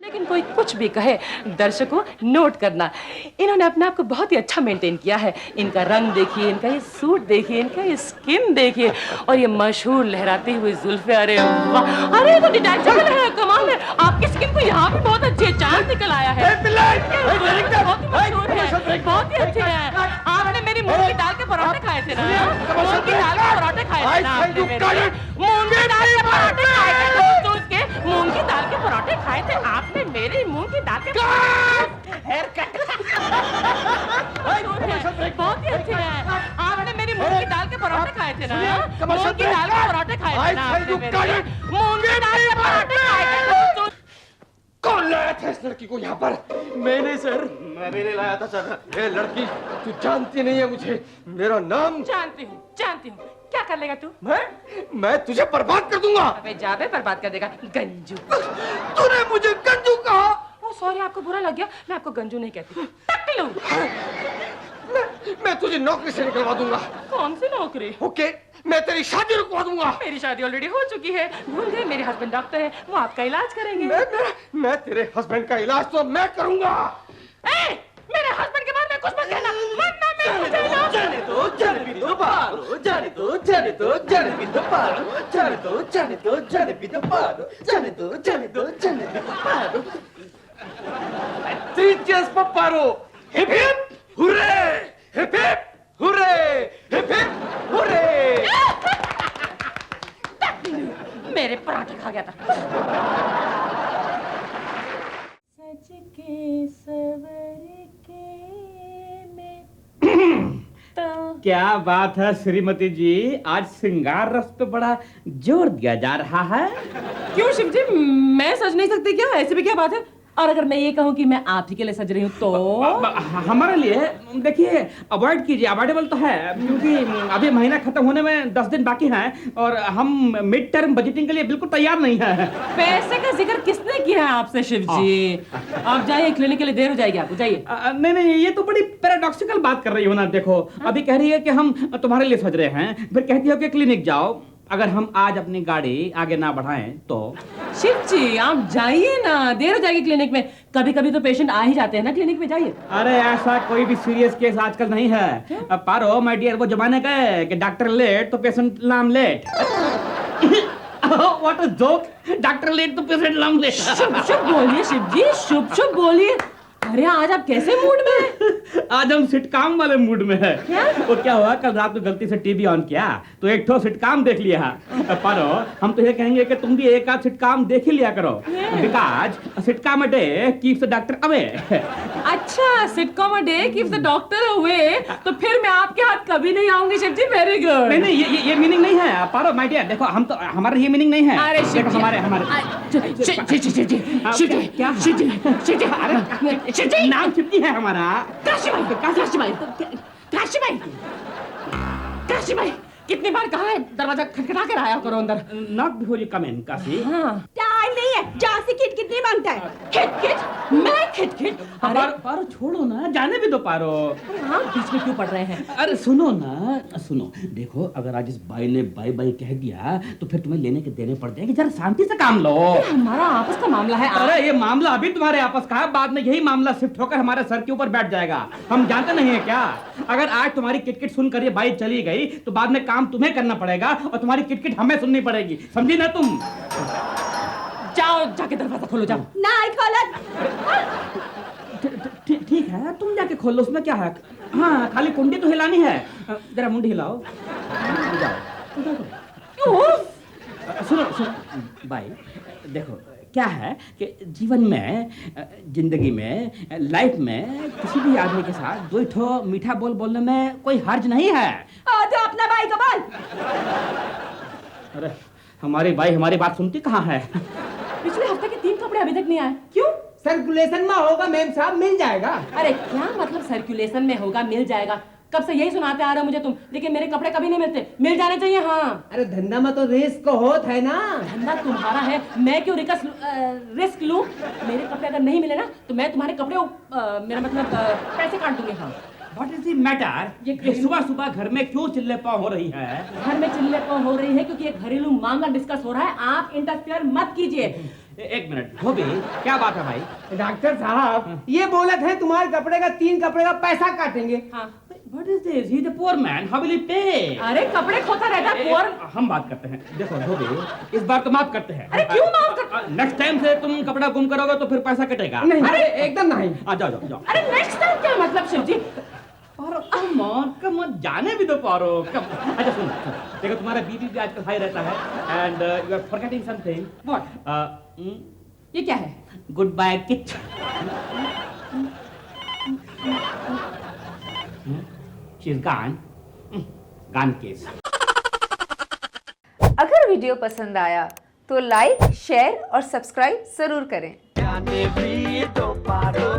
लेकिन कोई कुछ भी कहे, दर्शकों नोट करना, इन्होंने अपने आप को बहुत ही अच्छा मेंटेन किया है। इनका रंग देखिए, इनका ये सूट देखिए, इनका ये स्किन देखिए और ये मशहूर लहराती हुई जुल्फे। अरे वाह, अरे तो डिटैचेबल है, कमाल है। आपकी स्किन को यहाँ भी बहुत अच्छी है, चांद निकल आया है। बहुत ही अच्छे हैं। आपने मेरी मूंग की दाल के पराठे खाए थे ना? मूंग की दाल के पराठे खाए थे ना आपने मेरे? मूंग की दाल के पराठे खाए थे, मूंग की दाल के पराठे खाए थे आपने मेरी मूंग की दाल के हेयर कट। बहुत ही अच्छे हैं। आपने मेरी मूंग की दाल के पराठे खाए थे ना? मूंग की दाल के पराठे खाए थे ना आपने मेरे? मूंग की दाल के पराठे खाए थे। कौन लाया था इस लड़की को यहाँ पर? मैंने सर, मैंने लाया था सर। ये लड़की, तू जानती नहीं है मुझे, मेरा नाम। जानती हूँ, जानती हूँ। क्या कर लेगा तू? मैं तुझे बर्बाद कर दूंगा। अबे जाबे बर्बाद कर देगा, गंजू। तूने मुझे गंजू कहा? ओ सॉरी, आपको बुरा लग गया। मैं आपको गंजू नहीं कहती, टकलू। मैं तुझे नौकरी से निकलवा दूंगा। कौन सी नौकरी? ओके, मैं तेरी शादी रुकवा दूंगा। मेरी शादी ऑलरेडी हो चुकी है, भूल गए? मेरे हस्बैंड डॉक्टर है, वो आपका इलाज करेंगे। मैं तेरे हस्बैंड का इलाज तो मैं करूंगा। मेरे हस्बैंड के बारे में कुछ मत कहना, वरना मैं जाने दो, जाने भी दो पारो, जाने दो, जाने दो, जाने भी दो पारो, जाने दो, जाने दो, जाने भी दो पारो, जाने दो, जाने दो, जाने भी दो पारो। Three cheers for Paro. Hip hip hooray! Hip hip hooray! Hip hip hooray! मेरे पराठे खा गया था। सज के सवर के में तो क्या बात है श्रीमती जी, आज श्रृंगार रस पे बड़ा जोर दिया जा रहा है। क्यों शिव जी, मैं सज नहीं सकती क्या? ऐसी भी क्या बात है? और अगर मैं ये कहूँ कि मैं आप ही के लिए सज रही हूँ तो? हमारे लिए देखिए, अवॉइड कीजिए, अवॉइडेबल तो है क्योंकि अभी महीना खत्म होने में 10 दिन बाकी हैं और हम मिड टर्म बजटिंग के लिए बिल्कुल तैयार नहीं है। पैसे का जिक्र किसने किया है आपसे शिव जी? आप जाइए, क्लिनिक के लिए देर हो जाएगी आपको, जाइए। नहीं, ये तो बड़ी पैराडॉक्सिकल बात कर रही हो ना। देखो, अभी कह रही है कि हम तुम्हारे लिए सज रहे हैं, फिर कहती हो कि क्लिनिक जाओ। अगर हम आज अपनी गाड़ी आगे ना बढ़ाएं तो? शिव जी आप जाइए ना, देर हो जाएगी क्लिनिक में। कभी कभी तो पेशेंट आ ही जाते हैं ना क्लिनिक में, जाइए। अरे ऐसा कोई भी सीरियस केस आजकल नहीं है। अब पारो माय डियर, वो जमाने गए कि डॉक्टर लेट तो पेशेंट नाम late. What a joke, doctor late तो पेशेंट नाम लेट। शुभ शुभ बोलिए शिव जी, शुभ शुभ बोलिए। अरे आज आप कैसे मूड में हैं? आज हम सिटकॉम वाले मूड में है। क्या? वो क्या हुआ, कल रात को गलती से टीवी ऑन किया तो एक ठो सिटकॉम देख लिया। पारो, हम तो ये कहेंगे कि तुम भी एक आध सिटकॉम देख ही लिया करो, because sitcom a day keeps the doctor away. अच्छा, sitcom a day keeps the doctor away, तो फिर मैं आपके हाथ कभी नहीं आऊंगी शिव जी। Very good. नहीं, ये मीनिंग नहीं है पारो माय डियर। देखो, हम तो, हमारा ये मीनिंग नहीं है। अरे शिव जी, हमारे नाम शिवजी है हमारा। काशी भाई, कितनी बार कहा है दरवाजा खटखटा कर आया करो अंदर। Not before you come in Kashi. Time नहीं है, जहाँ से खिटखिट नहीं मांगता है। खिटखिट? मैं खिटखिट? पारो छोड़ो ना, जाने भी दो पारो। हाँ, बीच में क्यों पड़ रहे हैं? अरे सुनो ना, सुनो। देखो, अगर आज इस बाई ने बाई बाई कह दिया तो फिर तुम्हें लेने के देने पड़ जाएंगे। जरा शांति से काम लो। हमारा आपस का मामला है। अरे ये मामला अभी तुम्हारे आपस का है, बाद में यही मामला शिफ्ट होकर हमारे सर के ऊपर बैठ जाएगा। हम जानते नहीं है क्या? अगर आज तुम्हारी किटकिट सुनकर ये बाई चली गई तो बाद में काम तुम्हें करना पड़ेगा और तुम्हारी किटकिट हमें सुननी पड़ेगी, समझी ना तुम? जाओ, जाके दरवाजा खोलो, जाओ। नहीं खोलत। ठीक है, तुम जाके खोल लो, उसमें क्या है। हाँ, खाली कुंडी तो हिलानी है। जरा मुंडी हिलाओ। सुनो भाई, देखो क्या है कि जीवन में, जिंदगी में, लाइफ में किसी भी आदमी के साथ दो ठो मीठा बोल बोलने में कोई हर्ज नहीं है। तो अपना भाई का बोल। अरे हमारी भाई हमारी बात सुनती कहाँ है? पिछले हफ्ते के 3 कपड़े अभी तक नहीं आए, क्यों? सर्कुलेशन में होगा मैम साहब, मिल जाएगा। अरे क्या मतलब सर्कुलेशन में होगा, मिल जाएगा? कब से यही सुनाते आ रहे हो मुझे तुम, लेकिन मेरे कपड़े कभी नहीं मिलते। मिल जाने चाहिए। हाँ, अरे धंधा में तो रिस्क होत है ना। धंधा तुम्हारा है, मैं क्यों रिस्क लूं? मेरे कपड़े अगर नहीं मिले ना तो मैं तुम्हारे कपड़े मेरा मतलब पैसे काट दूंगी। हाँ, व्हाट इज द मैटर? ये सुबह सुबह घर में क्यों चिल्ले पाव हो रही है? घर में चिल्ले पाव हो रही है क्योंकि एक घरेलू मामला डिस्कस हो रहा है। आप इंटरफेयर मत कीजिए। एक मिनट धोबी, क्या बात है भाई? डॉक्टर साहब ये बोलत है तुम्हारे कपड़े का 3 कपड़े का पैसा काटेंगे। हाँ। What is this? He's a poor man. How will he pay? अरे कपड़े खोता रहता है पोर। हम बात करते हैं। देखो धोबी, इस बार तो माफ करते हैं। अरे क्यों माफ कर? नेक्स्ट टाइम से तुम कपड़ा गुम करोगे तो फिर पैसा कटेगा। नहीं एकदम नहीं। जाओ जाओ जाओ। अरे नेक्स्ट टाइम क्या मतलब शिव जी? पारो कम ऑन जाने भी दो पारो कम। अच्छा सुन देखो तुम्हारा बीपी भी आजकल हाई रहता है and you are forgetting something. What? ये क्या है? गुड बाय किच। She is gone. Gone case. अगर वीडियो पसंद आया तो लाइक, शेयर और सब्सक्राइब जरूर करें। जाने भी तो पारो